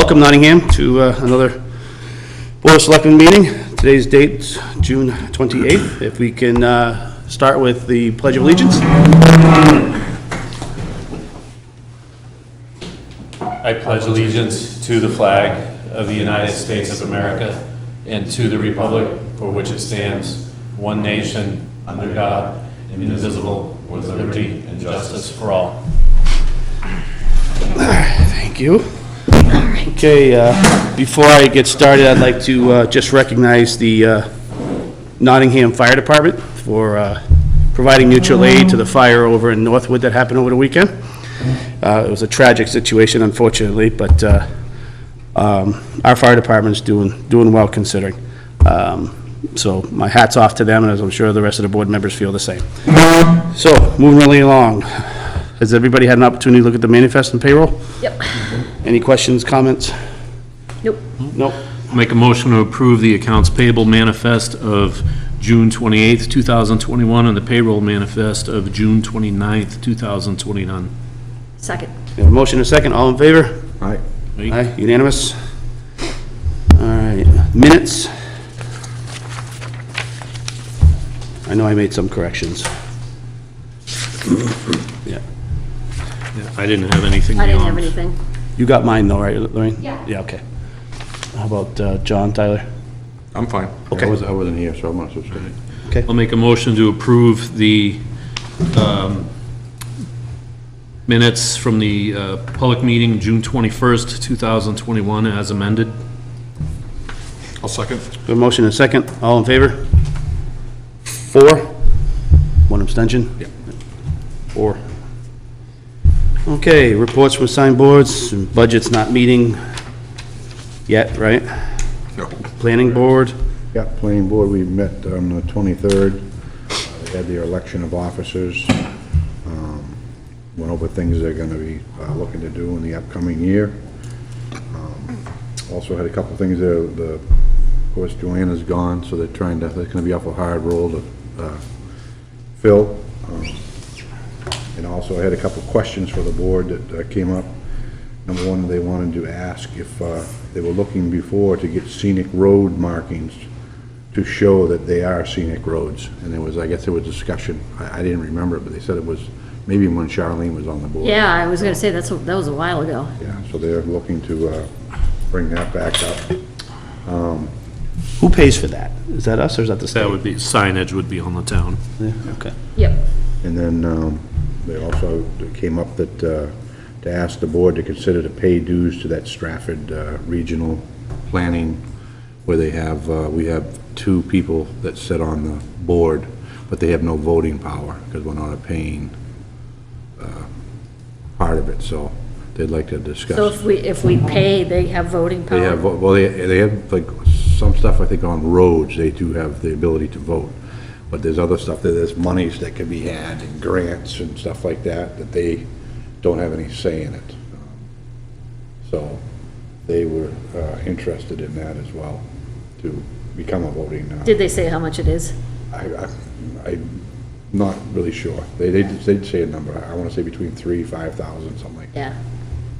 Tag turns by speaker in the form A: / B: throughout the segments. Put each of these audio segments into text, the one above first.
A: Welcome, Nottingham, to another Board of Selectmen meeting. Today's date's June 28th. If we can start with the Pledge of Allegiance.
B: I pledge allegiance to the flag of the United States of America and to the republic for which it stands, one nation, under God, indivisible, with liberty and justice for all.
A: Thank you. Okay, before I get started, I'd like to just recognize the Nottingham Fire Department for providing mutual aid to the fire over in Northwood that happened over the weekend. It was a tragic situation, unfortunately, but our fire department is doing well considering. So my hat's off to them, and as I'm sure the rest of the board members feel the same. So, moving really along. Has everybody had an opportunity to look at the manifest and payroll?
C: Yep.
A: Any questions, comments?
C: Nope.
A: Nope.
B: Make a motion to approve the accounts payable manifest of June 28th, 2021, and the payroll manifest of June 29th, 2021.
C: Second.
A: We have a motion and a second. All in favor?
D: Aye.
A: Aye, unanimous. All right, minutes. I know I made some corrections. Yeah.
B: I didn't have anything
C: I
B: beyond.
C: didn't have anything.
A: You got mine though, right, Lorraine?
C: Yeah.
A: Yeah, okay. How about John, Tyler?
D: I'm fine.
A: Okay.
D: I wasn't here, so I'm not supposed to.
A: Okay.
B: I'll make a motion to approve the minutes from the public meeting, June 21st, 2021, as amended.
D: I'll second.
A: A motion and a second. All in favor? 4. 1 abstention?
D: Yeah.
A: 4. Okay, reports from assigned boards, budget's not meeting yet, right?
D: No.
A: Planning board,
D: Yeah, planning board, we met on the 23rd. They had their election of officers. Went over things they're gonna be looking to do in the upcoming year. Also had a couple things there, of course Joanna's gone, so they're gonna be awful hard role to fill. And also I had a couple questions for the board that came up. Number one, they wanted to ask if they were looking before to get scenic road markings to show that they are scenic roads. And there was, I guess there was discussion, I didn't remember it, but they said it was maybe when Charlene was on the board.
C: Yeah, I was gonna say, that was a while ago.
D: Yeah, so they're looking to bring that back up.
A: who pays for that? Is that us or is that the state?
B: That would be, signage would be on the town.
A: Yeah, okay.
C: Yep.
D: And then they also came up that to ask the board to consider to pay dues to that Stratford Regional Planning, where they have, we have 2 people that sit on the board, but they have no voting power because we're not a paying part of it, so they'd like to discuss.
C: So if we pay, they have voting power?
D: They have, well, they have like some stuff, I think on roads, they do have the ability to vote. But there's other stuff, there's monies that can be had and grants and stuff like that, that they don't have any say in it. So they were interested in that as well, to become a voting.
C: Did they say how much it is?
D: I'm not really sure. They'd say a number, I want to say between 3,000 and 5,000, something like that.
C: Yeah.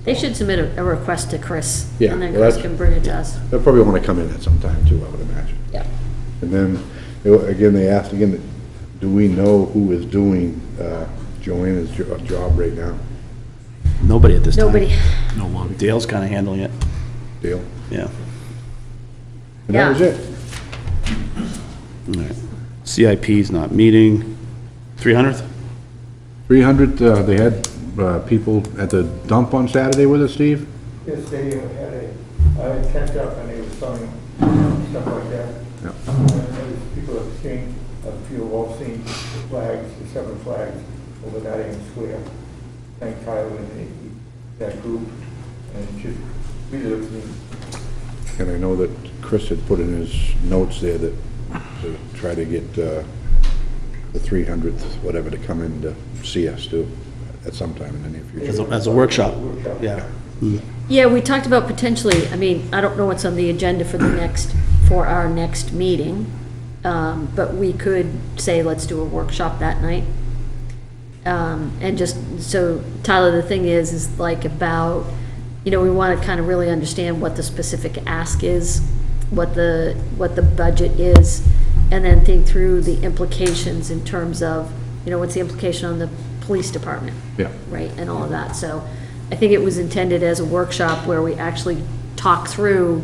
C: They should submit a request to Chris.
D: Yeah,
C: And then
D: well,
C: Chris
D: that's-
C: can bring it to us.
D: They'll probably want to come in at some time too, I would imagine.
C: Yeah.
D: And then, again, they asked again, do we know who is doing Joanna's job right now?
A: Nobody at this time.
C: Nobody.
B: No one.
A: Dale's kind of handling it,
D: Dale?
A: yeah.
D: And that was
C: Yeah.
D: it.
A: All right. CIP's not meeting. 300th?
D: 300, they had people at the dump on Saturday with us, Steve?
E: Yes, they had a tent up and they were selling stuff like that.
D: Yeah.
E: And there was people exchanged, a few have all seen the flags, the 7 flags over Nottingham Square. Thank Tyler and that group, and just really looks neat.
D: And I know that Chris had put in his notes there that to try to get the 300th, whatever, to come in to see us too, at some time in the near future.
A: As a workshop, yeah.
C: Yeah, we talked about potentially, I mean, I don't know what's on the agenda for our next meeting, but we could say, let's do a workshop that night. And just, so Tyler, the thing is like about you know, we want to kind of really understand what the specific ask is, what the budget is, and then think through the implications in terms of, you know, what's the implication on the police department?
D: Yeah.
C: Right, and all of that. So I think it was intended as a workshop where we actually talk through,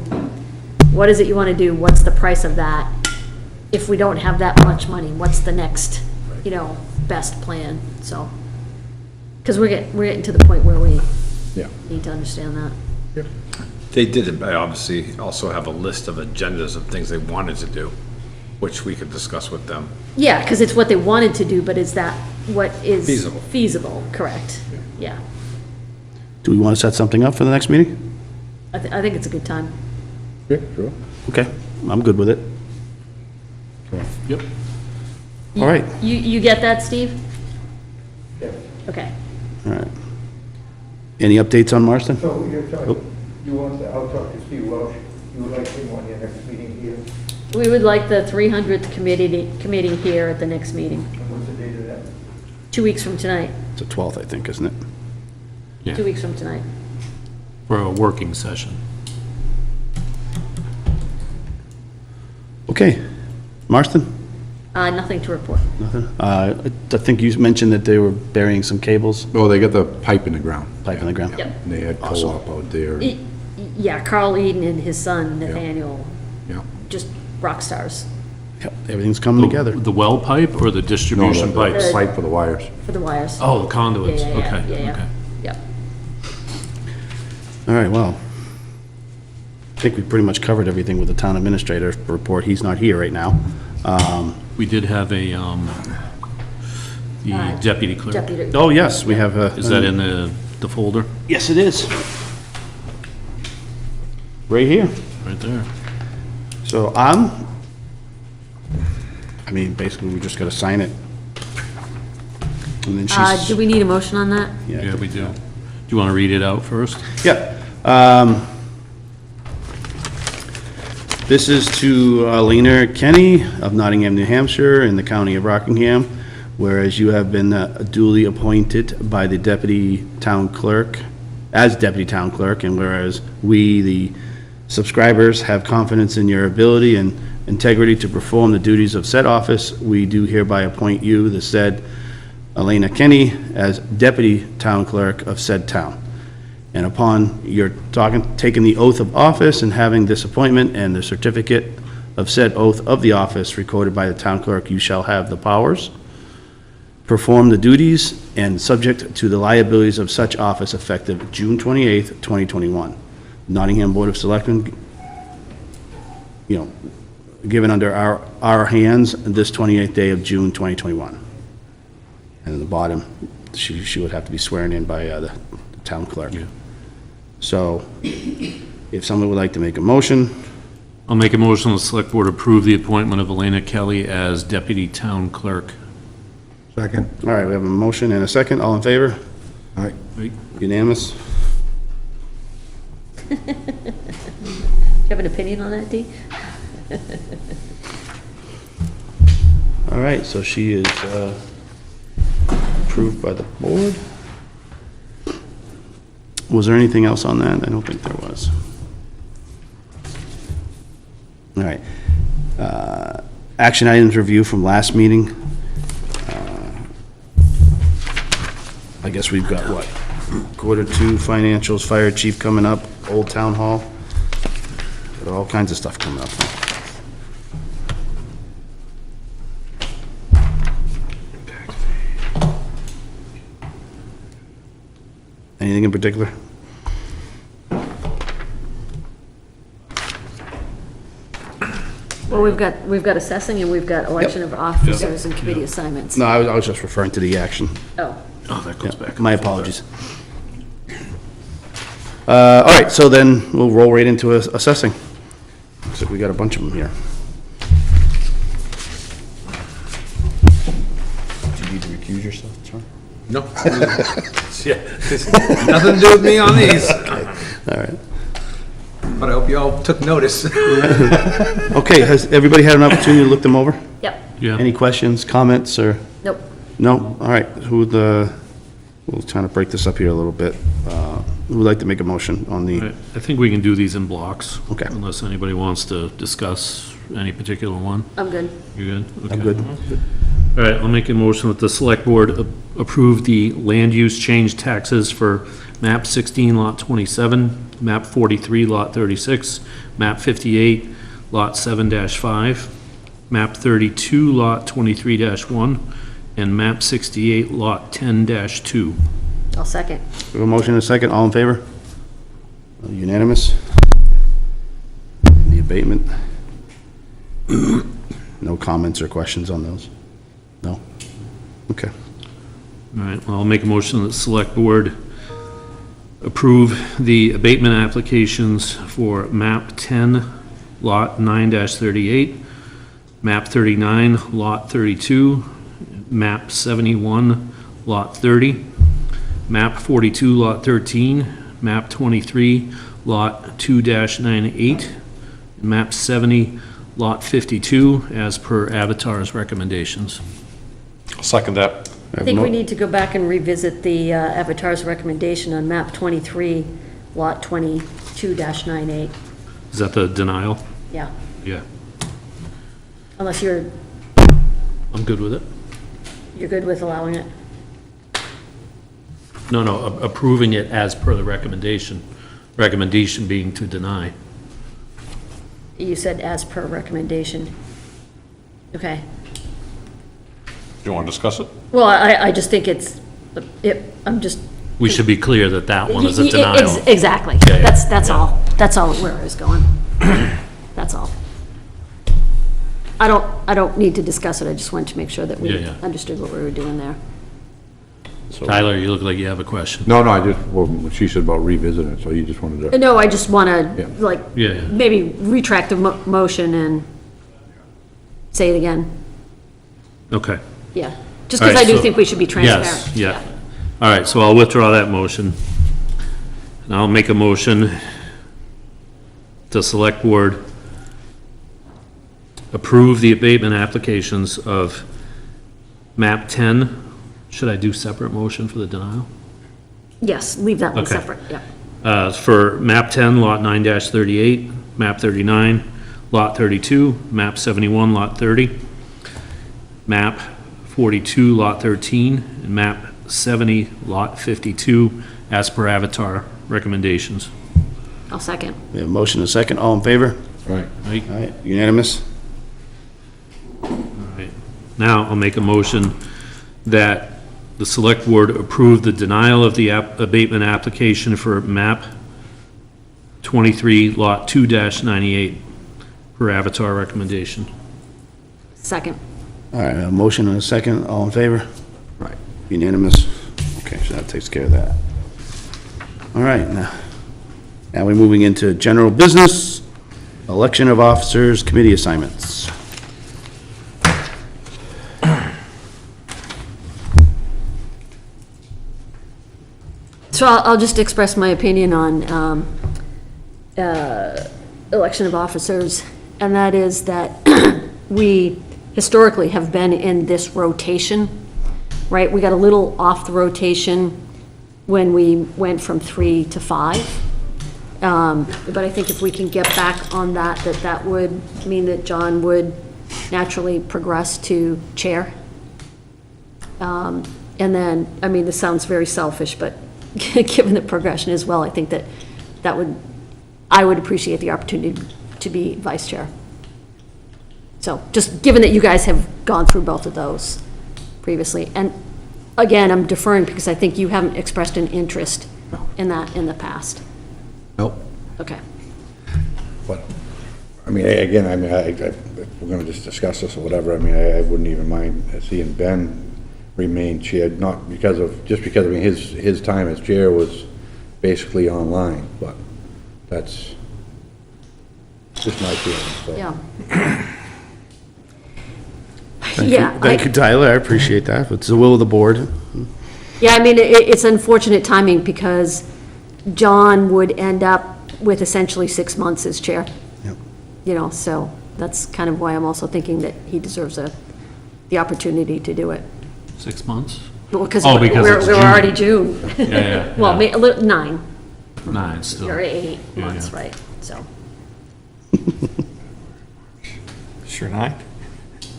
C: what is it you want to do? What's the price of that? If we don't have that much money, what's the next, you know, best plan? So, because we're getting to the point where we
D: Yeah.
C: need to understand that.
D: Yep.
F: They did obviously also have a list of agendas of things they wanted to do, which we could discuss with them.
C: Yeah, because it's what they wanted to do, but is that what is
F: Feasible.
C: feasible? Correct. Yeah.
A: Do we want to set something up for the next meeting?
C: I think it's a good time.
D: Yeah, sure.
A: Okay, I'm good with it.
B: Yep.
A: All right.
C: You get that, Steve?
E: Yes.
C: Okay.
A: All right. Any updates on Marston?
E: So you're
A: Oh.
E: talking, you want, I'll talk to Steve Welsh, you would like him on your next meeting here,
C: We would like the 300th committee here at the next meeting,
E: and what's the date of that?
C: 2 weeks from tonight,
A: It's the 12th, I think, isn't it?
B: Yeah.
C: 2 weeks from tonight.
B: For a working session.
A: Okay. Marston?
C: Nothing to report.
A: Nothing? I think you mentioned that they were burying some cables,
D: Oh, they got the pipe in the ground.
A: pipe in the ground.
C: Yep.
D: And they had
A: Awesome.
D: co-op out there.
C: Yeah, Carl Eden and his son Nathaniel,
D: Yeah.
C: just rock stars
A: Yep, everything's coming together.
B: The well pipe or the
D: No,
B: distribution
D: the
B: pipes?
D: pipe for the wires.
C: for the wires.
B: Oh, the
C: Yeah,
B: conduits,
C: yeah, yeah,
B: okay,
C: yeah, yeah.
B: okay.
C: Yep.
A: All right, well, I think we pretty much covered everything with the town administrator report. He's not here right now.
B: We did have a, the deputy clerk.
C: Deputy.
A: Oh, yes, we have.
B: Is that in the folder?
A: Yes, it is. Right here.
B: Right there.
A: So basically, we just gotta sign it. And then she's,
C: Do we need a motion on that?
B: Yeah, we do. Do you want to read it out first?
A: yeah. This is to Lena Kenny of Nottingham, New Hampshire, in the county of Rockingham, whereas you have been duly appointed by the deputy town clerk, as deputy town clerk, and whereas we, the subscribers, have confidence in your ability and integrity to perform the duties of said office, we do hereby appoint you, the said Elena Kenny, as deputy town clerk of said town. And upon your taking the oath of office and having this appointment and the certificate of said oath of the office recorded by the town clerk, you shall have the powers, perform the duties, and subject to the liabilities of such office effective June 28th, 2021. Nottingham Board of Selectmen, given under our hands this 28th day of June 2021. And at the bottom, she would have to be sworn in by the town clerk.
B: Yeah.
A: So, if someone would like to make a motion,
B: I'll make a motion, the select board approve the appointment of Elena Kelly as deputy town clerk.
D: Second.
A: all right, we have a motion and a second, all in favor?
D: All right.
A: Unanimous?
C: Do you have an opinion on that, Dee?
A: All right, so she is approved by the board. Was there anything else on that? I don't think there was. All right. Action items review from last meeting. I guess we've got what? Q2 financials, fire chief coming up, Old Town Hall. Got all kinds of stuff coming up. Anything in particular?
C: Well, we've got assessing and we've got election of officers and committee assignments.
A: No, I was just referring to the action.
C: Oh,
B: Oh, that goes back.
A: My apologies. All right, so then we'll roll right into assessing. Looks like we got a bunch of them here. Do you need to recuse yourself, Charlie?
F: No. Yeah, nothing to do with me on these,
A: All right.
F: but I hope you all took notice.
A: Okay, has everybody had an opportunity to look them over?
C: yep,
B: Yeah.
A: Any questions, comments, or?
C: nope.
A: No? All right, we'll try to break this up here a little bit. who would like to make a motion on the,
B: I think we can do these in blocks.
A: Okay.
B: Unless anybody wants to discuss any particular one.
C: I'm good.
B: You good?
A: I'm good.
B: All right, I'll make a motion that the select board approve the land use change taxes for map 16, lot 27, map 43, lot 36, map 58, lot 7-5, map 32, lot 23-1, and map 68, lot 10-2.
C: I'll second.
A: We have a motion and a second, all in favor? Unanimous? The abatement? No comments or questions on those? No? Okay.
B: All right, well, I'll make a motion that the select board approve the abatement applications for map 10, lot 9-38, map 39, lot 32, map 71, lot 30, map 42, lot 13, map 23, lot 2-98, and map 70, lot 52, as per Avatar's recommendations.
F: I'll second that.
C: I think we need to go back and revisit the Avatar's recommendation on map 23, lot 22-98.
B: Is that the denial?
C: Yeah,
B: Yeah,
C: unless you're
B: I'm good with it.
C: good with allowing it.
B: No, approving it as per the recommendation being to deny.
C: You said as per recommendation. Okay.
F: Do you want to discuss it?
C: Well, I just think I'm just.
B: We should be clear that that one is a denial.
C: Exactly.
B: Yeah, yeah.
C: That's all. That's all where I was going. That's all. I don't need to discuss it. I just wanted to make sure that we
B: Yeah.
C: understood what we were doing there.
B: Tyler, you look like you have a question.
D: No, I just, well, she said about revisiting it, so you just wanted to,
C: No, I just want
D: Yeah.
C: to, like,
B: Yeah, yeah.
C: maybe retract the motion and say it again.
B: Okay.
C: Yeah. Just
B: All
C: because
B: right,
C: I do
B: so-
C: think we should be transparent.
B: Yes, yeah. All right, so I'll withdraw that motion. And I'll make a motion to select board approve the abatement applications of map 10. Should I do separate motion for the denial?
C: Yes, leave that one
B: Okay.
C: separate, yeah.
B: For map 10, lot 9-38, map 39, lot 32, map 71, lot 30, map 42, lot 13, and map 70, lot 52, as per Avatar recommendations.
C: I'll second.
A: We have a motion and a second, all in favor?
D: right,
B: Right?
A: All right, unanimous?
B: Right. Now, I'll make a motion that the select board approve the denial of the abatement application for map 23, lot 2-98, per Avatar recommendation.
C: Second.
A: All right, a motion and a second, all in favor?
D: right.
A: Unanimous? Okay, so that takes care of that. All right, now we're moving into general business, election of officers, committee assignments.
C: So I'll just express my opinion on election of officers, and that is that we historically have been in this rotation, right? We got a little off the rotation when we went from 3 to 5. But I think if we can get back on that, that would mean that John would naturally progress to chair. And then, I mean, this sounds very selfish, but given the progression as well, I think I would appreciate the opportunity to be vice chair. So, just given that you guys have gone through both of those previously, and again, I'm deferring because I think you haven't expressed an interest in that in the past.
D: Nope.
C: Okay.
D: But, I mean, again, if we're gonna just discuss this or whatever, I mean, I wouldn't even mind seeing Ben remain chair, not because of, just because, I mean, his time as chair was basically online, but that's just my feeling, so.
C: Yeah.
A: Thank you, Tyler, I appreciate that. It's the will of the board.
C: Yeah, I mean, it's unfortunate timing because John would end up with essentially 6 months as chair.
A: Yep.
C: You know, so that's kind of why I'm also thinking that he deserves the opportunity to do it.
B: 6 months?
C: Well, because
B: Oh, because it's
C: we're
B: June.
C: already June.
B: Yeah, yeah.
C: Well,
B: yeah.
C: 9.
B: 9 still.
C: Or 8
B: Yeah,
C: months,
B: yeah.
C: right, so.
F: Sure 9?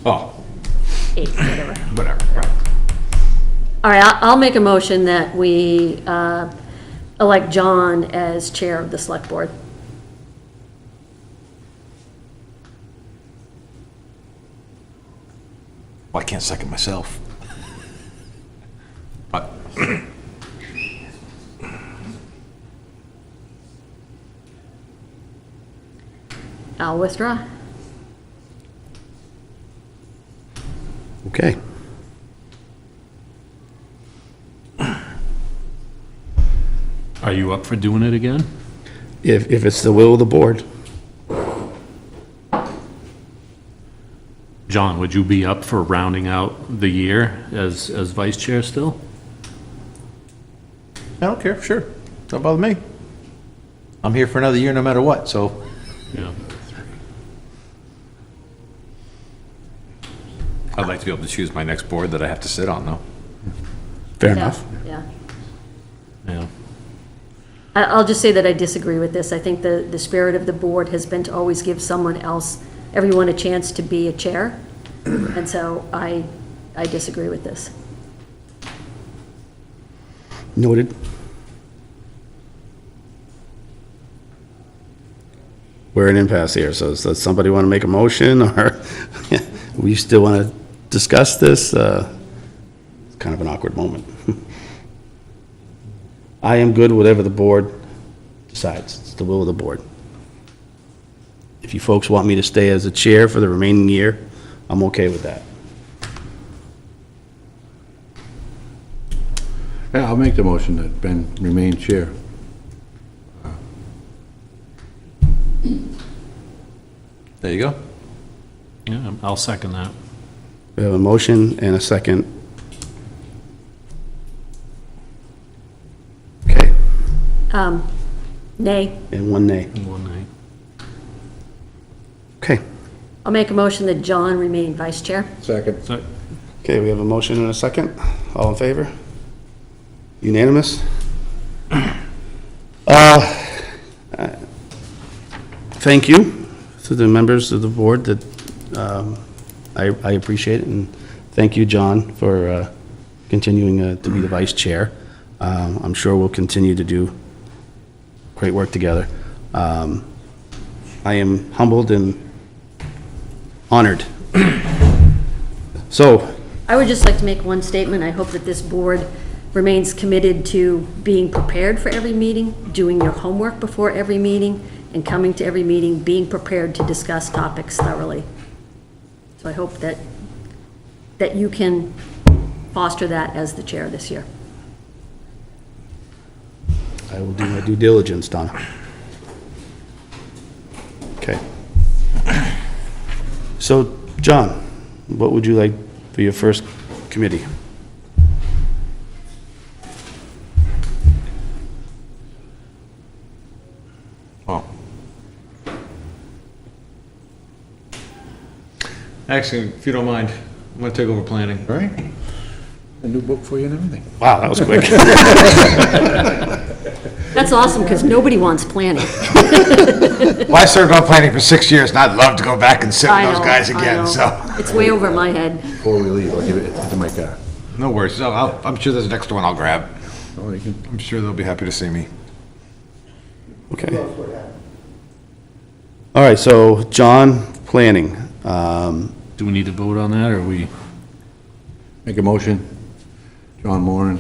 F: Oh,
C: 8, whatever.
F: whatever, right.
C: All right, I'll make a motion that we elect John as chair of the select board.
F: Well, I can't second myself. But
C: I'll withdraw.
A: Okay.
B: Are you up for doing it again?
A: If it's the will of the board.
B: John, would you be up for rounding out the year as vice chair still?
G: I don't care, sure. Don't bother me. I'm here for another year no matter what, so.
B: Yeah.
F: I'd like to be able to choose my next board that I have to sit on, though.
A: Fair
C: Yeah,
A: enough.
C: Yeah.
B: Yeah.
C: I'll just say that I disagree with this. I think the spirit of the board has been to always give someone else, everyone a chance to be a chair. And so I disagree with this.
A: Noted. We're in impasse here, so does somebody want to make a motion, or we still want to discuss this? It's kind of an awkward moment. I am good whatever the board decides. It's the will of the board. If you folks want me to stay as a chair for the remaining year, I'm okay with that.
D: Yeah, I'll make the motion that Ben remain chair.
G: There you go.
B: Yeah, I'll second that.
A: We have a motion and a second. Okay,
C: Nay.
A: and one nay.
B: One night.
A: Okay.
C: I'll make a motion that John remain vice chair.
D: Second.
B: So,
A: Okay, we have a motion and a second. All in favor? Unanimous? Thank you to the members of the board that, I appreciate it, and thank you, John, for continuing to be the vice chair. I'm sure we'll continue to do great work together. I am humbled and honored. So,
C: I would just like to make one statement. I hope that this board remains committed to being prepared for every meeting, doing your homework before every meeting, and coming to every meeting, being prepared to discuss topics thoroughly. So I hope that you can foster that as the chair this year.
A: I will do my due diligence, Donna. Okay. So, John, what would you like for your first committee?
G: Oh. Actually, if you don't mind, I'm gonna take over planning.
D: All right. A new book for you and everything.
A: Wow, that was quick.
C: That's awesome, because nobody wants planning.
F: Well, I served on planning for 6 years, and I'd love to go back and sit
C: I
F: with those
C: know,
F: guys
C: I
F: again,
C: know.
F: so.
C: It's way over my head.
D: Before we leave, I'll give it to my car.
F: No worries, I'm sure there's an extra one I'll grab.
D: Oh, you can,
F: I'm sure they'll be happy to see me.
A: Okay. All right, so, John, planning.
B: do we need to vote on that, or we?
D: make a motion. John Moran,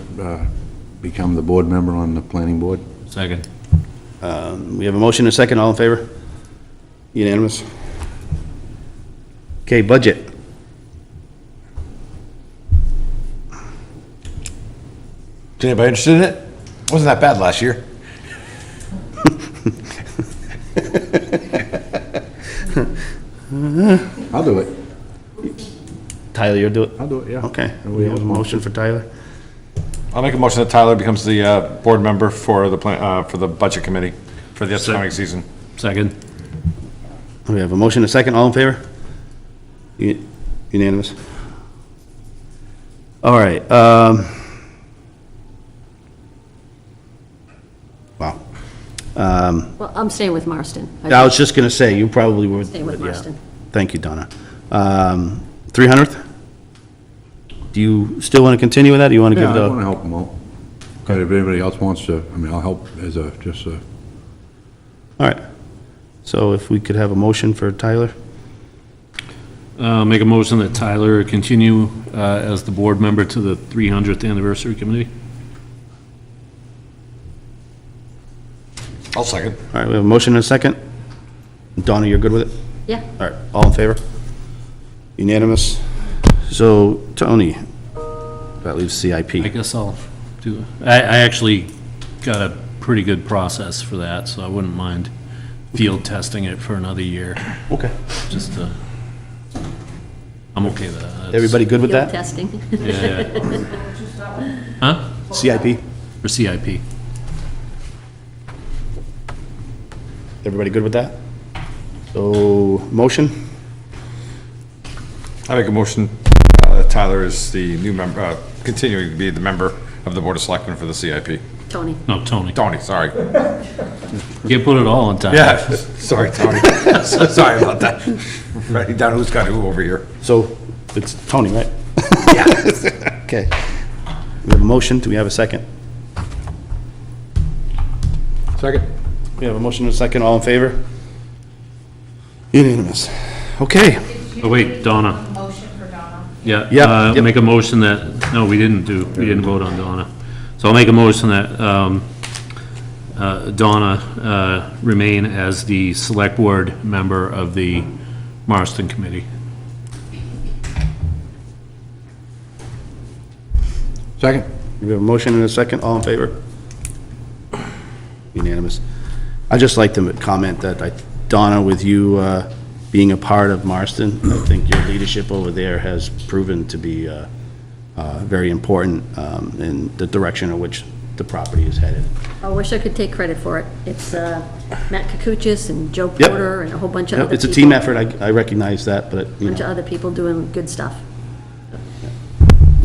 D: become the board member on the planning board.
B: Second.
A: We have a motion and a second, all in favor? Unanimous? Okay, budget.
F: Is anybody interested in it? Wasn't that bad last year.
D: I'll do it.
A: Tyler, you'll do it?
D: I'll do it, yeah.
A: Okay, we have a motion for Tyler.
F: I'll make a motion that Tyler becomes the board member for the budget committee for the upcoming season.
B: Second.
A: We have a motion and a second, all in favor? Unanimous? All right, wow.
C: Well, I'm staying with Marston.
A: I was just gonna say, you probably would.
C: Staying with
A: yeah.
C: Marston.
A: Thank you, Donna. 300th? Do you still want to continue with that, or you want to
D: Yeah,
A: give it
D: I
A: a?
D: want to help them out. Okay, if anybody else wants to, I mean, I'll help as a, just a,
A: All right. So if we could have a motion for Tyler?
B: Make a motion that Tyler continue as the board member to the 300th anniversary committee.
F: I'll second.
A: All right, we have a motion and a second. Donna, you're good with it?
C: Yeah,
A: All right, all in favor? Unanimous? So, Tony, that leaves
B: I
A: CIP.
B: guess I'll do, I actually got a pretty good process for that, so I wouldn't mind field testing it for another year,
A: Okay.
B: just to, I'm okay with that. That's-
A: Everybody good with
C: field
A: that?
C: testing.
B: Yeah. Huh?
A: CIP?
B: For CIP.
A: Everybody good with that? So, motion?
F: I make a motion, Tyler is the new member, continuing to be the member of the Board of Selectmen for the CIP.
C: Tony.
B: No, Tony.
F: Tony, sorry.
B: You can't put it all on time.
F: Yeah, sorry, Tony. Sorry about that. Writing down who's got who over here.
A: So, it's Tony, right? Yeah. Okay. We have a motion, do we have a second?
D: second?
A: We have a motion and a second, all in favor? Unanimous. Okay.
B: Oh, wait, Donna.
H: Motion for Donna.
B: Yeah.
A: Yeah, yep.
B: Make a motion that, no, we didn't vote on Donna. So I'll make a motion that Donna remain as the select board member of the Marston Committee.
D: Second?
A: We have a motion and a second, all in favor? Unanimous. I'd just like to comment that Donna, with you being a part of Marston, I think your leadership over there has proven to be very important in the direction in which the property is headed.
C: I wish I could take credit for it. It's Matt Kakuchis and Joe
A: Yep.
C: Porter and a whole bunch of
A: Yep,
C: other
A: it's a
C: people.
A: team effort, I recognize that, but, you
C: Bunch of
A: know,
C: other people doing good stuff.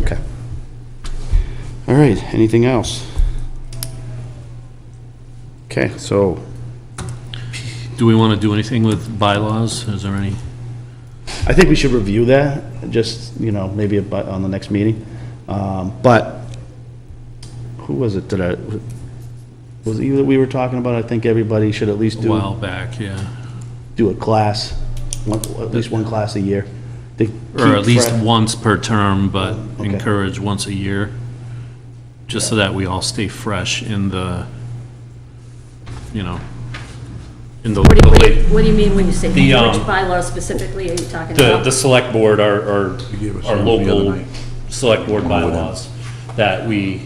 A: okay. All right, anything else? Okay, so,
B: Do we want to do anything with bylaws? Is there any?
A: I think we should review that, just, you know, maybe on the next meeting. But, who was it that was it you that we were talking about? I think everybody should at least
B: A while back, yeah.
A: do a class, at least one class a year. to
B: Or at
A: keep
B: least
A: fresh.
B: once per term, but
A: Okay.
B: encourage once a year. Just so that we all stay fresh in the, you know, in the
C: What do you mean when you say,
B: The,
C: which bylaw specifically are you talking
B: The
C: about?
B: select board, our
D: gave us some the other
B: local
D: night.
B: select board bylaws, that we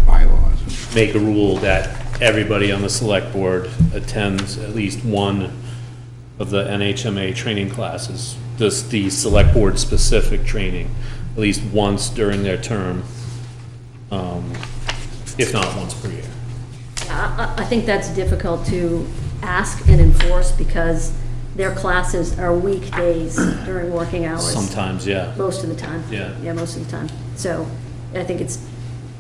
D: Bylaws.
B: make a rule that everybody on the select board attends at least one of the NHMA training classes, the select board specific training, at least once during their term, if not once per year.
C: I think that's difficult to ask and enforce because their classes are weekdays during working hours.
B: Sometimes, yeah.
C: Most of the time.
B: Yeah.
C: Yeah, most of the time. So I think it's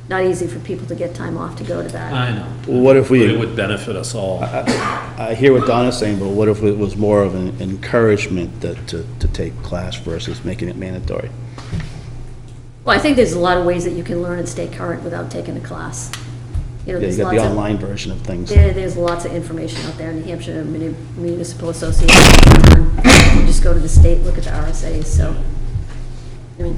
C: not easy for people to get time off to go to that.
B: I know.
A: Well, what if
B: But it
A: we,
B: would benefit us all.
A: I hear what Donna's saying, but what if it was more of an encouragement to take class versus making it mandatory?
C: Well, I think there's a lot of ways that you can learn and stay current without taking a class. You know,
A: Yeah,
C: there's
A: you got the
C: lots of,
A: online version of things.
C: there's lots of information out there, New Hampshire Municipal Association. You just go to the state, look at the RSAs, so, I mean,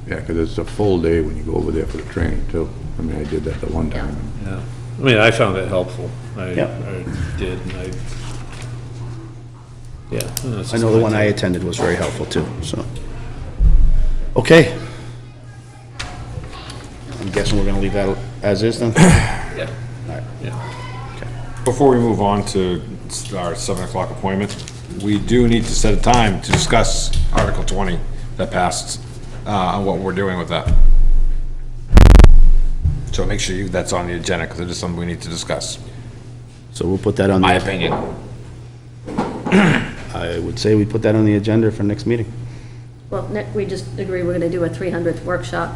D: Yeah, because it's a full day when you go over there for the training too. I mean, I did that the one time.
B: Yeah. I mean, I found it helpful. I
A: Yep.
B: did, and yeah. that's
A: I
B: just
A: know the
B: my
A: one I
B: take.
A: attended was very helpful too, so. Okay. I'm guessing we're gonna leave that as is then?
B: Yeah. Yeah.
F: Before we move on to our 7 o'clock appointment, we do need to set a time to discuss Article 20 that passed, on what we're doing with that. So make sure that's on the agenda, because it is something we need to discuss,
A: So we'll put that on,
F: my
A: the.
F: opinion.
A: I would say we put that on the agenda for next meeting.
C: well, we just agree we're gonna do a 300th workshop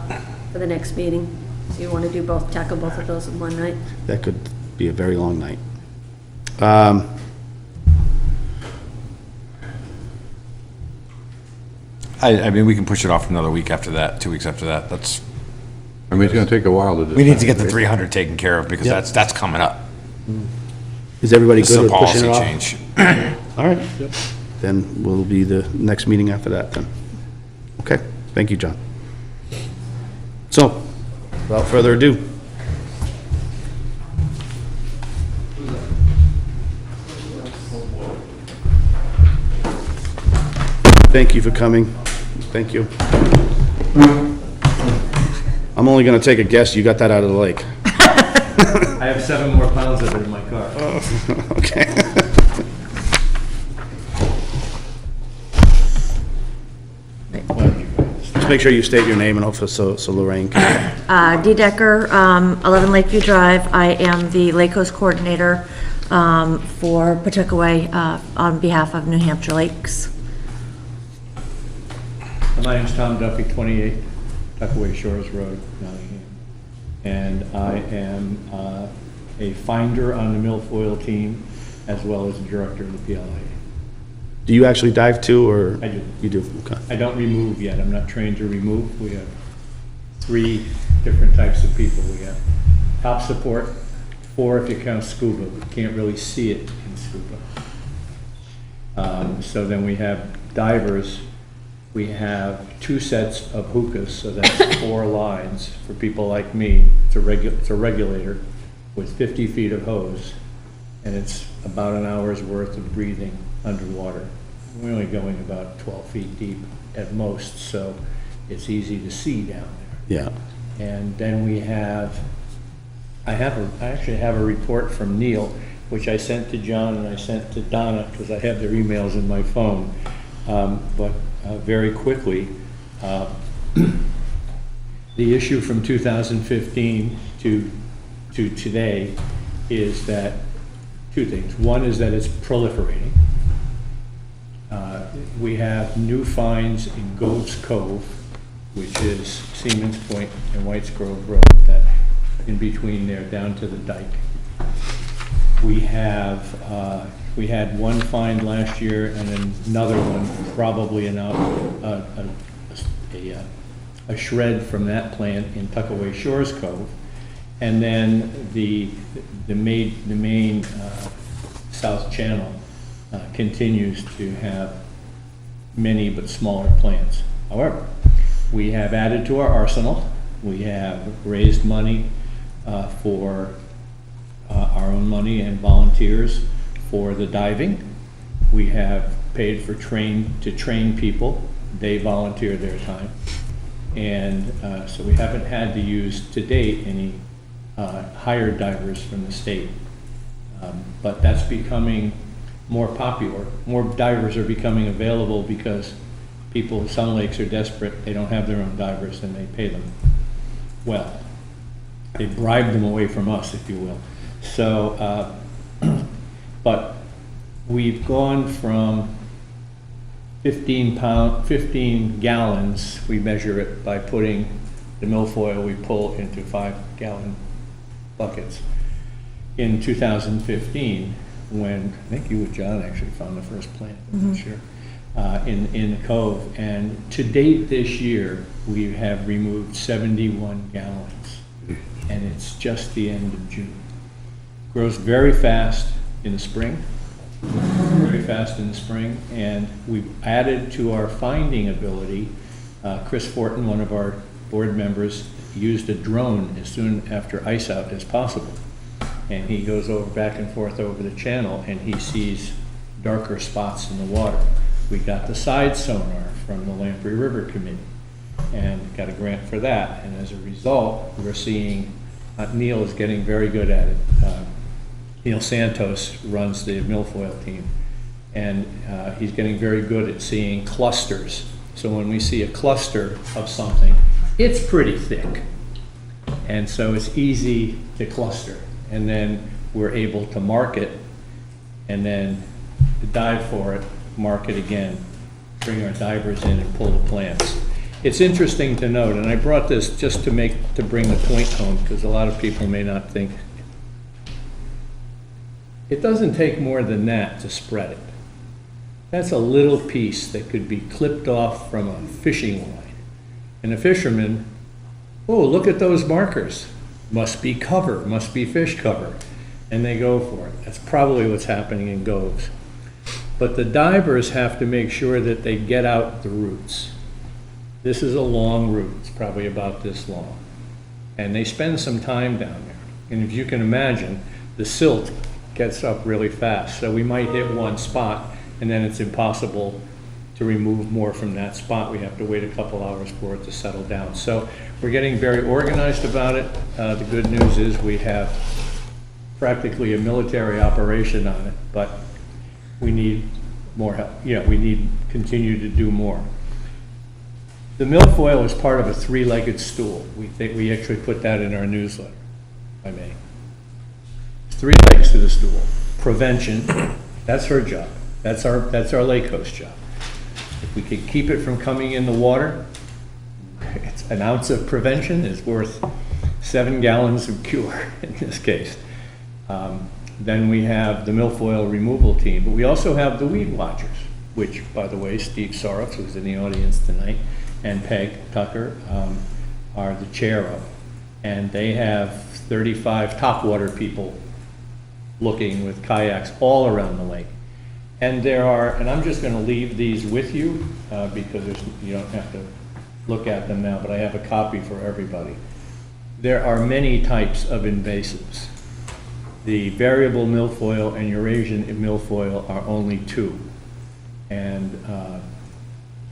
C: for the next meeting. So you wanna do both, tackle both of those in one night?
A: That could Be a very long night.
F: I mean, we can push it off another week after that, 2 weeks after that. That's,
D: I mean, it's gonna take a while to decide.
F: we need to get the
D: right?
F: 300 taken care of because
A: Yep.
F: that's coming up.
A: Is everybody
F: This is
A: good
F: a
A: with pushing
F: policy
A: it off?
F: change.
A: All right. Then will be the next meeting after that then. Okay, thank you, John. So, without further ado. Thank you for coming. Thank you. I'm only gonna take a guess, you got that out of the lake.
H: I have 7 more pounds of it in my car.
A: Okay. Just make sure you state your name and also so Lorraine can.
I: Dee Decker, 11 Lakeview Drive. I am the Lake Coast Coordinator for Pawtuckaway on behalf of New Hampshire Lakes.
H: My name's Tom Duffy, 28 Tuckaway Shores Road, Nottingham. And I am a finder on the milfoil team as well as a director of the PLA.
A: Do you actually dive too, or?
H: I do.
A: You do, okay.
H: I don't remove yet. I'm not trained to remove. We have 3 different types of people. We have top support, 4 if you count scuba. We can't really see it in scuba. So then we have divers. We have 2 sets of hookahs, so that's 4 lines for people like me. It's a regulator with 50 feet of hose, and it's about an hour's worth of breathing underwater. We're only going about 12 feet deep at most, so it's easy to see down there.
A: Yeah.
H: And then we have, I actually have a report from Neil, which I sent to John and I sent to Donna, because I have their emails in my phone. But very quickly, the issue from 2015 to today is that 2 things. One is that it's proliferating. We have new finds in Gove's Cove, which is Siemens Point and Whites Grove Road, that in between there down to the dike. We have, we had 1 find last year and another one, probably a shred from that plant in Tuckaway Shores Cove. And then the main South Channel continues to have many but smaller plants. However, we have added to our arsenal. We have raised money for our own money and volunteers for the diving. We have paid for to train people. They volunteer their time. And so we haven't had to use to date any hired divers from the state. But that's becoming more popular. More divers are becoming available because people, some lakes are desperate. They don't have their own divers and they pay them well. They bribe them away from us, if you will. So, but we've gone from 15 gallons, we measure it by putting the milfoil we pull into 5-gallon buckets. In 2015, when I think you and John actually found the first plant, I'm not sure, in the cove. And to date this year, we have removed 71 gallons, and it's just the end of June. Grows very fast in the spring, and we've added to our finding ability. Chris Fortin, one of our board members, used a drone as soon after ice out as possible. And he goes back and forth over the channel, and he sees darker spots in the water. We got the side sonar from the Lamprey River Committee and got a grant for that. And as a result, we're seeing, Neil is getting very good at it. Neil Santos runs the milfoil team, and he's getting very good at seeing clusters. So when we see a cluster of something, it's pretty thick. And so it's easy to cluster. And then we're able to mark it, and then dive for it, mark it again, bring our divers in and pull the plants. It's interesting to note, and I brought this just to bring the point home, because a lot of people may not think It doesn't take more than that to spread it. That's a little piece that could be clipped off from a fishing line. And a fisherman, oh, look at those markers. Must be cover, must be fish cover. And they go for it. That's probably what's happening in Goves. But the divers have to make sure that they get out the roots. This is a long route, it's probably about this long. And they spend some time down there. And if you can imagine, the silt gets up really fast. So we might hit one spot, and then it's impossible to remove more from that spot. We have to wait a couple hours for it to settle down. So we're getting very organized about it. The good news is we have practically a military operation on it, but we need more help. Yeah, we need to continue to do more. The milfoil is part of a three-legged stool. We actually put that in our newsletter, if I may. 3 legs to the stool. Prevention, that's her job. That's our lake host job. If we could keep it from coming in the water, it's an ounce of prevention is worth 7 gallons of cure in this case. Then we have the milfoil removal team, but we also have the weed watchers, which, by the way, Steve Sorrells, who's in the audience tonight, and Peg Tucker are the chair of. And they have 35 topwater people looking with kayaks all around the lake. And there are, and I'm just going to leave these with you because you don't have to look at them now, but I have a copy for everybody. There are many types of invasives. The variable milfoil and Eurasian milfoil are only 2. And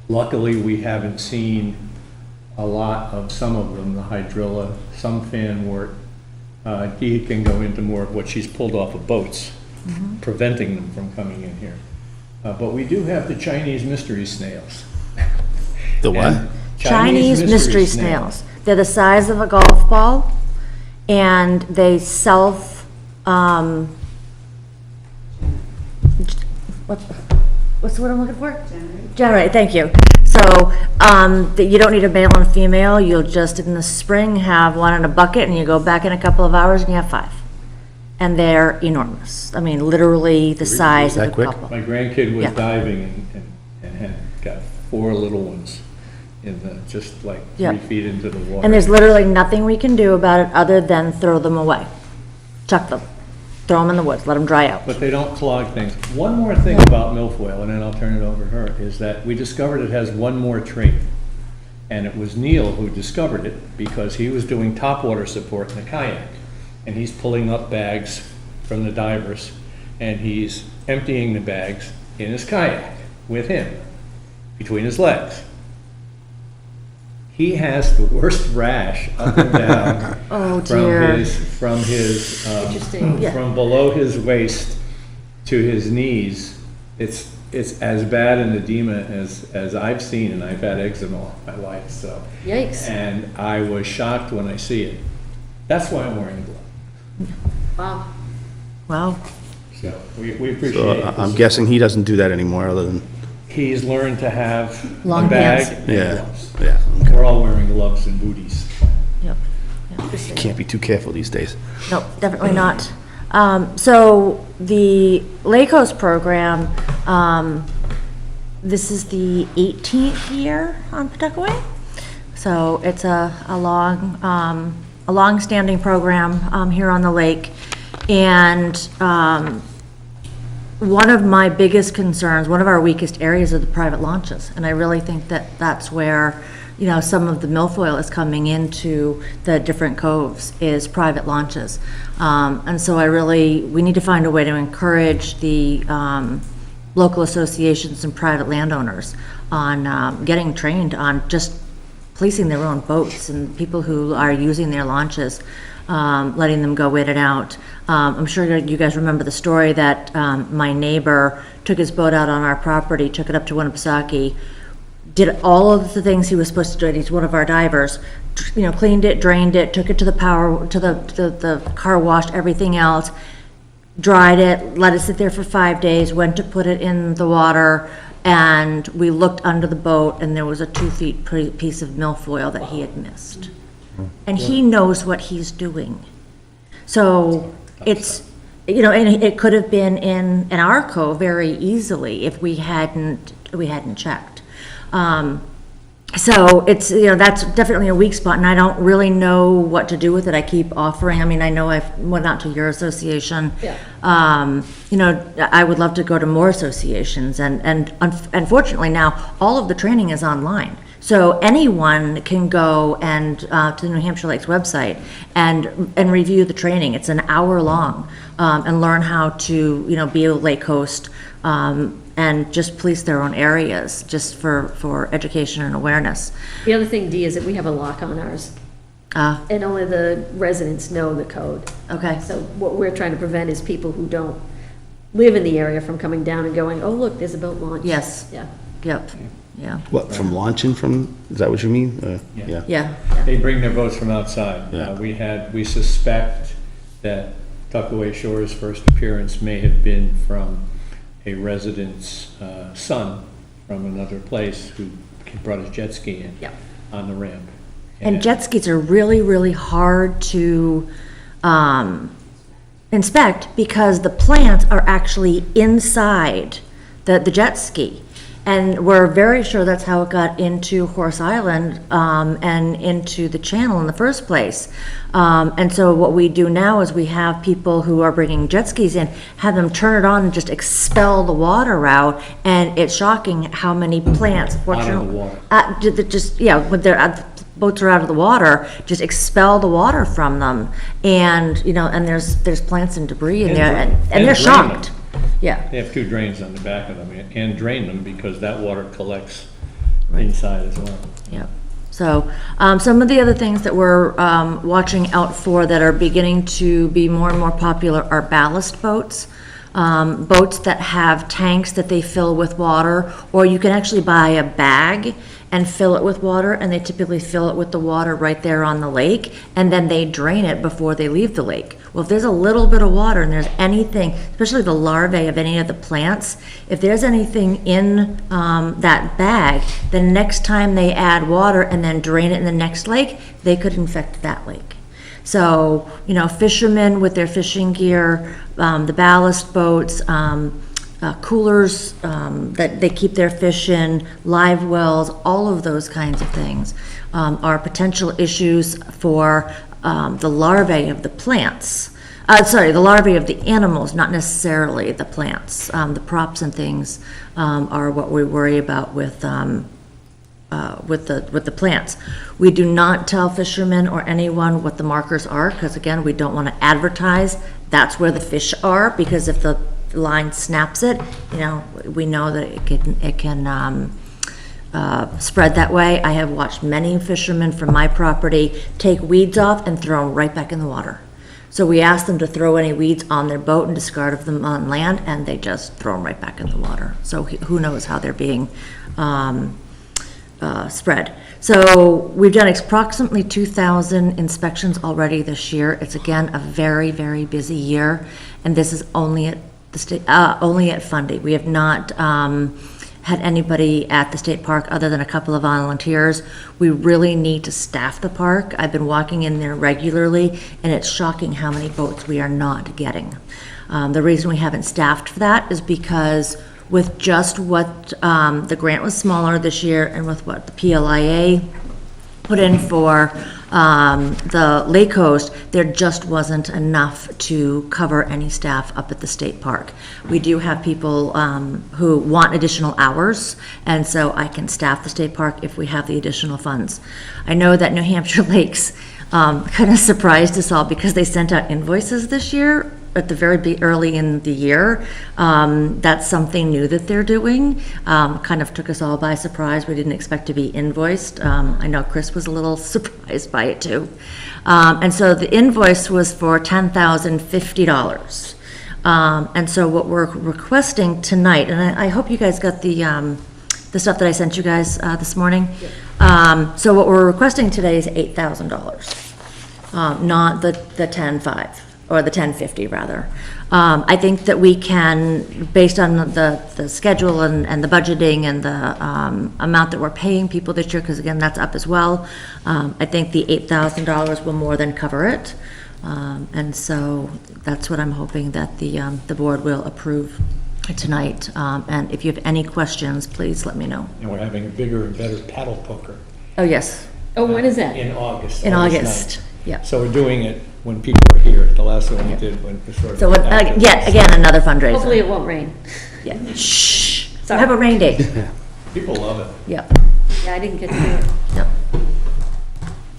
H: luckily we haven't seen a lot of some of them, the hydrilla, some fanwort. Dee can go into more of what she's pulled off of boats, preventing them from coming in here. But we do have the Chinese mystery snails.
A: The what?
H: And
I: Chinese mystery snails. They're the size of a golf ball, and they what's the word I'm looking for? Generate, thank you. So, you don't need a male and a female, you'll just, in the spring, have one in a bucket, and you go back in a couple of hours, and you have 5. And they're enormous. I mean, literally the size of a couple.
H: My grandkid was
I: Yeah.
H: diving and had got 4 little ones in the, just like 3
I: Yeah.
H: feet into the water.
I: And there's literally nothing we can do about it other than throw them away. Chuck them. Throw them in the woods, let them dry out.
H: But they don't clog things. One more thing about milfoil, and then I'll turn it over to her, is that we discovered it has one more trait. And it was Neil who discovered it because he was doing topwater support in a kayak. And he's pulling up bags from the divers, and he's emptying the bags in his kayak with him, between his legs. He has the worst rash up and down
I: Oh, dear.
H: from his
C: Interesting.
I: Yeah.
H: from below his waist to his knees. It's as bad an edema as I've seen, and I've had eczema all my life. So
C: Yikes.
H: and I was shocked when I see it. That's why I'm wearing a glove.
C: Wow.
I: Wow.
H: So we appreciate
A: So
H: it.
A: I'm guessing he doesn't do that anymore, other than,
H: He's learned to have
I: Long
H: a bag
I: hands.
H: and
A: yeah,
H: gloves.
A: yeah.
H: We're all wearing gloves and booties.
I: Yep.
A: You can't be too careful these days.
I: No, definitely not. So the Lake Coast program, this is the 18th year on Pawtuckaway. So it's a long-standing program here on the lake. And one of my biggest concerns, one of our weakest areas are the private launches. And I really think that that's where, you know, some of the milfoil is coming into the different coves, is private launches. And so we need to find a way to encourage the local associations and private landowners on getting trained on just policing their own boats, and people who are using their launches, letting them go in and out. I'm sure you guys remember the story that my neighbor took his boat out on our property, took it up to Winnipesaukee, did all of the things he was supposed to do. He's one of our divers, you know, cleaned it, drained it, took it to the the car washed, everything else, dried it, let it sit there for 5 days, went to put it in the water, and we looked under the boat, and there was a 2 feet piece of milfoil that he had missed. And he knows what he's doing. So it's you know, and it could have been in our cove very easily if we hadn't checked. So it's, you know, that's definitely a weak spot, and I don't really know what to do with it. I keep offering, I mean, I know I've went out to your association.
C: Yeah.
I: You know, I would love to go to more associations, and unfortunately now, all of the training is online. So anyone can go and, to the New Hampshire Lakes website and review the training. It's an hour long, and learn how to, you know, be a lake host, and just police their own areas, just for education and awareness.
C: The other thing, Dee, is that we have a lock on ours, and only the residents know the code.
I: Okay.
C: So what we're trying to prevent is people who don't live in the area from coming down and going, oh, look, there's a boat launch.
I: Yes.
C: Yeah.
I: Yep, yeah,
A: What, from launching from, is that what you mean? Yeah.
I: yeah.
H: They bring their boats from outside.
A: Yeah.
H: We suspect that Tuckaway Shores' first appearance may have been from a resident's son from another place who brought his jet ski in
C: Yeah.
H: on the ramp.
I: And jet skis are really, really hard to inspect because the plants are actually inside the jet ski. And we're very sure that's how it got into Horse Island and into the channel in the first place. And so what we do now is we have people who are bringing jet skis in, have them turn it on and just expel the water out. And it's shocking how many plants, fortunately, just, yeah, when their boats are out of the water, just expel the water from them. And, you know, and there's plants and debris in there, and they're
H: drain
I: shocked.
H: them.
I: Yeah.
H: They have 2 drains on the back of them, and drain them because that water collects inside as well.
I: Yeah. So, some of the other things that we're watching out for that are beginning to be more and more popular are ballast boats. Boats that have tanks that they fill with water, or you can actually buy a bag and fill it with water, and they typically fill it with the water right there on the lake, and then they drain it before they leave the lake. Well, if there's a little bit of water and there's anything, especially the larvae of any of the plants, if there's anything in that bag, the next time they add water and then drain it in the next lake, they could infect that lake. So, you know, fishermen with their fishing gear, the ballast boats, coolers that they keep their fish in, live wells, all of those kinds of things are potential issues for the larvae of the plants. The larvae of the animals, not necessarily the plants. The props and things are what we worry about with the plants. We do not tell fishermen or anyone what the markers are, because again, we don't want to advertise that's where the fish are, because if the line snaps it, you know, we know that it can spread that way. I have watched many fishermen from my property take weeds off and throw them right back in the water. So we ask them to throw any weeds on their boat and discard of them on land, and they just throw them right back in the water. So who knows how they're being spread. So we've done approximately 2,000 inspections already this year. It's again a very, very busy year, and this is only at the state, only at Fundy. We have not had anybody at the state park other than a couple of volunteers. We really need to staff the park. I've been walking in there regularly, and it's shocking how many boats we are not getting. The reason we haven't staffed for that is because with just what the grant was smaller this year, and with what the PLIA put in for the lake host, there just wasn't enough to cover any staff up at the state park. We do have people who want additional hours, and so I can staff the state park if we have the additional funds. I know that New Hampshire Lakes kind of surprised us all because they sent out invoices this year at the very early in the year. That's something new that they're doing. Kind of took us all by surprise. We didn't expect to be invoiced. I know Chris was a little surprised by it too. And so the invoice was for $10,050. And so what we're requesting tonight, and I hope you guys got the stuff that I sent you guys this morning. So what we're requesting today is $8,000, not the 10.5. Or the 1050 rather. I think that we can, based on the schedule and the budgeting and the amount that we're paying people this year, because again, that's up as well. I think the $8,000 will more than cover it. And so that's what I'm hoping that the board will approve tonight. And if you have any questions, please let me know.
H: And we're having a bigger and better paddle poker
I: Oh, yes,
C: Oh, when is that?
H: in August.
I: in
H: August
I: August,
H: 9th.
I: yeah.
H: So we're doing it when people are here. The last one we did when it was sort of.
I: So,
H: active.
I: yet again, another fundraiser.
C: Hopefully it won't rain.
I: Yeah. Shh,
C: Sorry.
I: have a rain date.
H: People love it.
I: Yep,
C: Yeah, I didn't get to do it.
I: yep.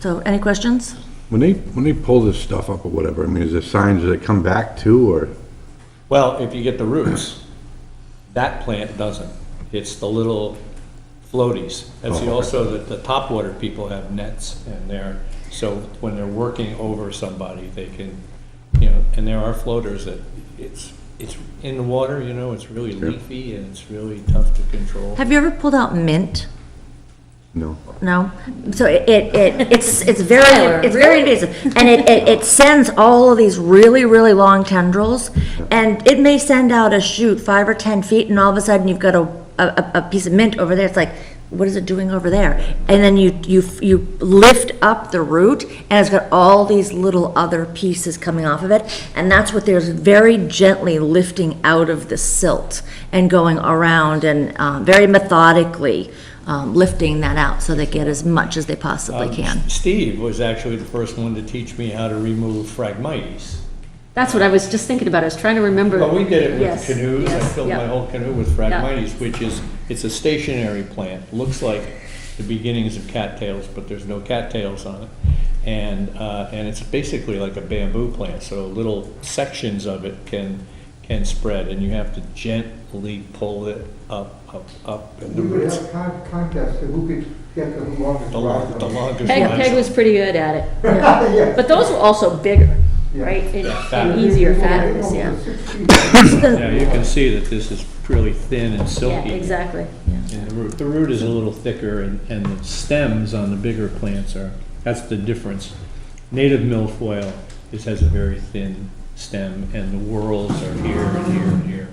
I: So, any questions?
D: When they pull this stuff up or whatever, I mean, is there signs that come back too, or?
H: Well, if you get the roots, that plant doesn't. It's the little floaties. That's also that the topwater people have nets and so when they're working over somebody, they can, and there are floaters that it's in the water, it's really leafy and it's really tough to control.
I: Have you ever pulled out mint?
D: No.
I: No? So it's very,
C: Tyler,
I: it's very
C: really?
I: invasive. And it sends all of these really, really long tendrils, and it may send out a shoot 5 or 10 feet, and all of a sudden you've got a piece of mint over there. It's like, what is it doing over there? And then you lift up the root, and it's got all these little other pieces coming off of it, and that's what they're very gently lifting out of the silt and going around and very methodically lifting that out so they get as much as they possibly can.
H: Steve was actually the first one to teach me how to remove Phragmites.
C: That's what I was just thinking about. I was trying to remember.
H: Well, we did it with
C: Yes,
H: canoes. I
C: yes,
H: filled
C: yeah.
H: my whole canoe with Phragmites, which is, it's a stationary plant. Looks like the beginnings of cattails, but there's no cattails on it. And it's basically like a bamboo plant, so little sections of it can spread, and you have to gently pull it up. And the
E: We would
H: roots,
E: have contests, who could get the longest
H: the
E: rod.
H: longest
C: Peg
H: ones.
C: was pretty good at it.
E: Yeah.
C: But those were also bigger,
E: Yeah.
C: right?
H: Fatter.
C: And easier fatness, yeah.
H: Yeah, you can see that this is really thin and
C: Yeah,
H: silky.
C: exactly.
H: And the root is a little thicker, and the stems on the bigger plants that's the difference. Native milfoil has a very thin stem, and the whorls are here and here and here.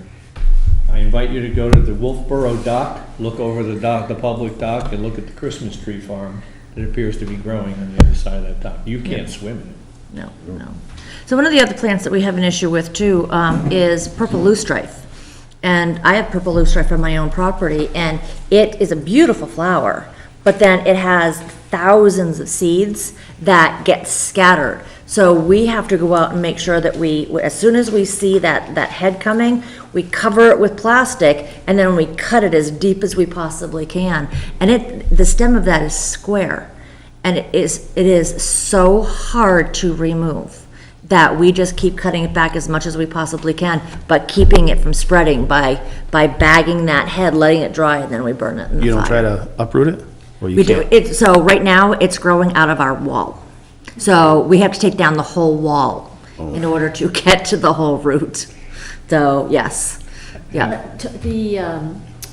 H: I invite you to go to the Wolfboro dock, look over the dock, the public dock, and look at the Christmas tree farm that appears to be growing on the other side of that dock. You can't swim in it.
I: No. So one of the other plants that we have an issue with too is purple loosestrife. And I have purple loosestrife on my own property, and it is a beautiful flower, but then it has thousands of seeds that get scattered. So we have to go out and make sure that as soon as we see that head coming, we cover it with plastic, and then we cut it as deep as we possibly can. And the stem of that is square, and it is so hard to remove that we just keep cutting it back as much as we possibly can, but keeping it from spreading by bagging that head, letting it dry, and then we burn it in the fire.
A: You don't try to uproot it? Or you
I: We do,
A: can't?
I: so right now, it's growing out of our wall. So we have to take down the whole wall in order to get to the whole root. So, yes, yeah.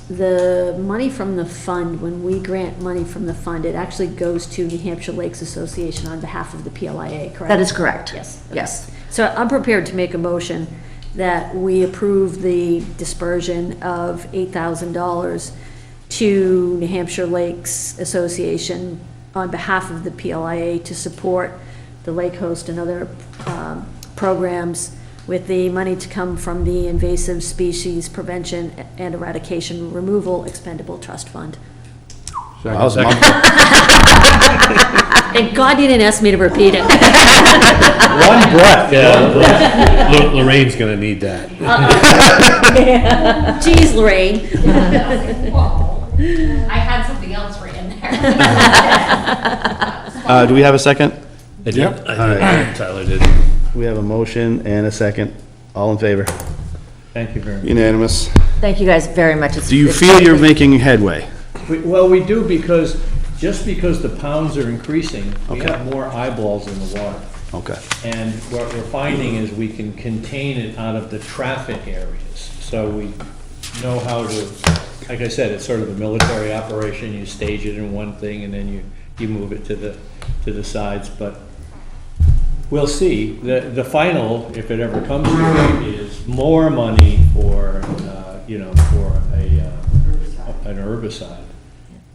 C: The money from the fund, when we grant money from the fund, it actually goes to New Hampshire Lakes Association on behalf of the PLIA, correct?
I: That is correct.
C: Yes. okay.
I: Yes.
C: So I'm prepared to make a motion that we approve the dispersion of $8,000 to New Hampshire Lakes Association on behalf of the PLIA to support the lake host and other programs, with the money to come from the Invasive Species Prevention and Eradication Removal Expendable Trust Fund.
A: That was a mouthful.
C: Thank God you didn't ask me to repeat it.
H: One breath.
B: Yeah, Lorraine's gonna need that.
C: Geez, Lorraine.
J: I had something else written there.
A: Do we have a second?
B: I did. Tyler did.
A: We have a motion and a second. All in favor?
H: Thank you very much.
A: Unanimous.
I: Thank you guys very much.
A: Do you feel you're making headway?
H: Well, we do, because just because the pounds are increasing, we
A: Okay.
H: have more eyeballs in the water.
A: Okay.
H: And what we're finding is we can contain it out of the traffic areas. So we know how to, like I said, it's sort of a military operation. You stage it in one thing and then you move it to the sides. But we'll see. The final, if it ever comes to it, is more money for, for an herbicide.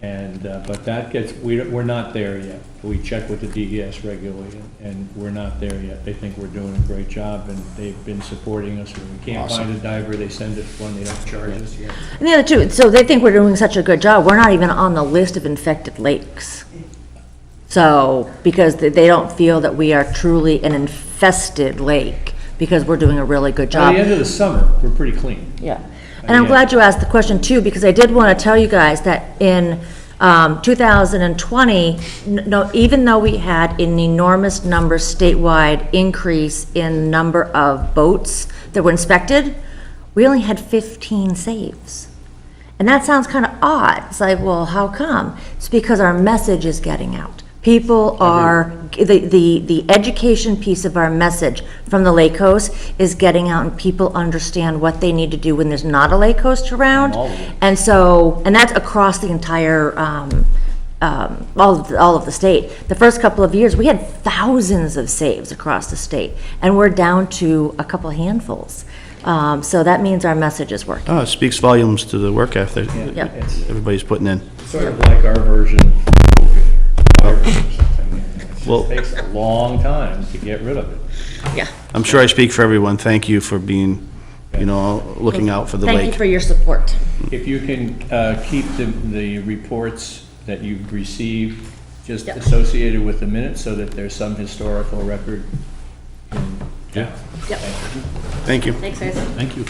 H: And And, but that gets, we're not there yet. We check with the DES regularly, and we're not there yet. They think we're doing a great job, and they've been supporting us. When we can't find a diver, they send us one, they don't charge us yet.
I: And the other two, so they think we're doing such a good job, we're not even on the list of infected lakes. So, because they don't feel that we are truly an infested lake, because we're doing a really good
H: By
I: job.
H: the end of the summer, we're pretty clean.
I: Yeah, and I'm glad you asked the question too, because I did want to tell you guys that in 2020, even though we had an enormous number statewide increase in number of boats that were inspected, we only had 15 saves. And that sounds kind of odd. It's like, well, how come? It's because our message is getting out. People are, the education piece of our message from the lake host is getting out, and people understand what they need to do when there's not a lake host around. And so, and that's across the entire, all of the state. The first couple of years, we had thousands of saves across the state, and we're down to a couple handfuls. So that means our message is working.
A: Oh, it speaks volumes to the work ethic
I: Yep.
A: everybody's putting in.
H: Sort of like our version of COVID, virus or something. It
A: Well-
H: just takes a long time to get rid of it.
I: Yeah.
A: I'm sure I speak for everyone. Thank you for being, looking out for the
I: Thank you
A: lake.
I: for your support.
H: If you can keep the reports that you've received just
I: Yep.
H: associated with the minutes so that there's some historical record.
B: Yeah,
C: Yep,
A: Thank you.
C: thanks, guys.
B: thank you.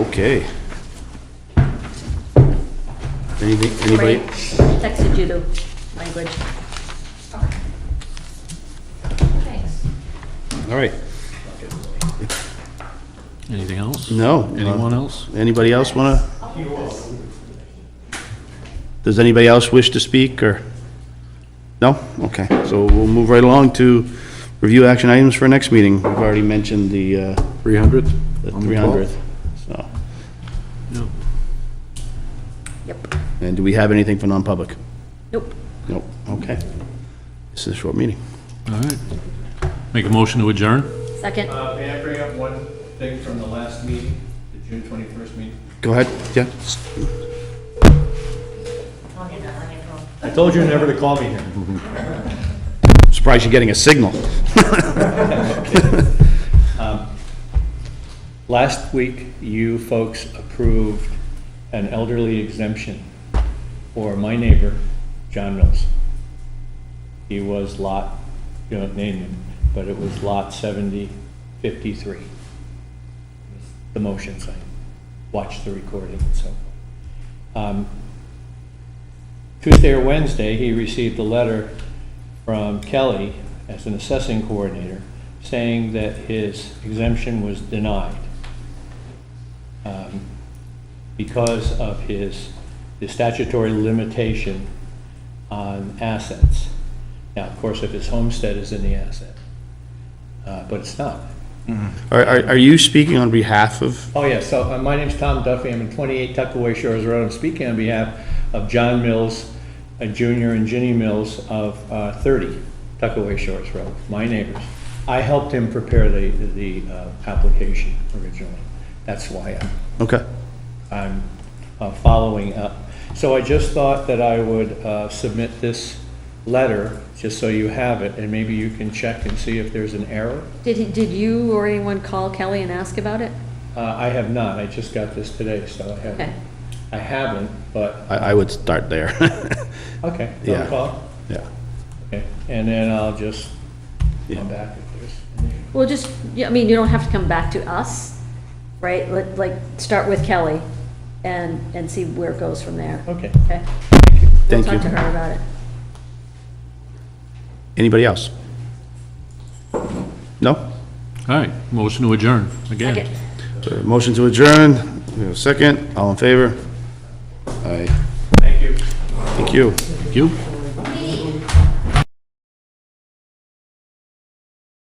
A: Okay. Anybody?
C: Ray texted you the language. Thanks.
A: All right.
B: Anything else?
A: No.
B: Anyone else?
A: Anybody else want to? Does anybody else wish to speak, or? No? Okay, so we'll move right along to review action items for next meeting. We've already mentioned the
D: 300?
A: the 300th, so.
B: No.
C: Yep.
A: And do we have anything for non-public?
C: Nope.
A: Nope, okay. This is a short meeting.
B: All right. Make a motion to adjourn?
C: Second.
H: May I bring up one thing from the last meeting, the June 21st meeting?
A: Go ahead, yeah.
H: I told you never to call me here.
A: Surprised you're getting a signal.
H: Last week, you folks approved an elderly exemption for my neighbor, John Mills. He was lot, you don't name him, but it was lot 7053. The motion site. Watch the recording and so forth. Tuesday or Wednesday, he received a letter from Kelly as an assessing coordinator saying that his exemption was denied because of the statutory limitation on assets. Now, of course, if his homestead is in the asset, but it's not.
A: Are you speaking on behalf of,
H: Oh, yeah, so my name's Tom Duffy, I'm at 28 Tuckaway Shores Road, I'm speaking on behalf of John Mills, Jr. and Ginny Mills of 30 Tuckaway Shores Road, my neighbors. I helped him prepare the application originally. That's why
A: okay,
H: I'm following up. So I just thought that I would submit this letter, just so you have it, and maybe you can check and see if there's an error.
C: Did you or anyone call Kelly and ask about it?
H: I have not, I just got this today, so I haven't.
C: Okay.
H: I haven't, but,
A: I would start there.
H: okay,
A: Yeah.
H: no call.
A: Yeah.
H: Okay, and then I'll just
A: Yeah.
H: come back if there's an issue.
C: Well, just, yeah, I mean, you don't have to come back to us, right? Like, start with Kelly and see where it goes from there,
H: Okay.
C: okay?
A: Thank
C: We'll
A: you.
C: talk to her about it.
A: Anybody else? No?
B: All right, motion to adjourn, again.
C: Second.
A: Motion to adjourn, we have a second, all in favor? Aye.
H: Thank you.
A: Thank you.
B: Thank you.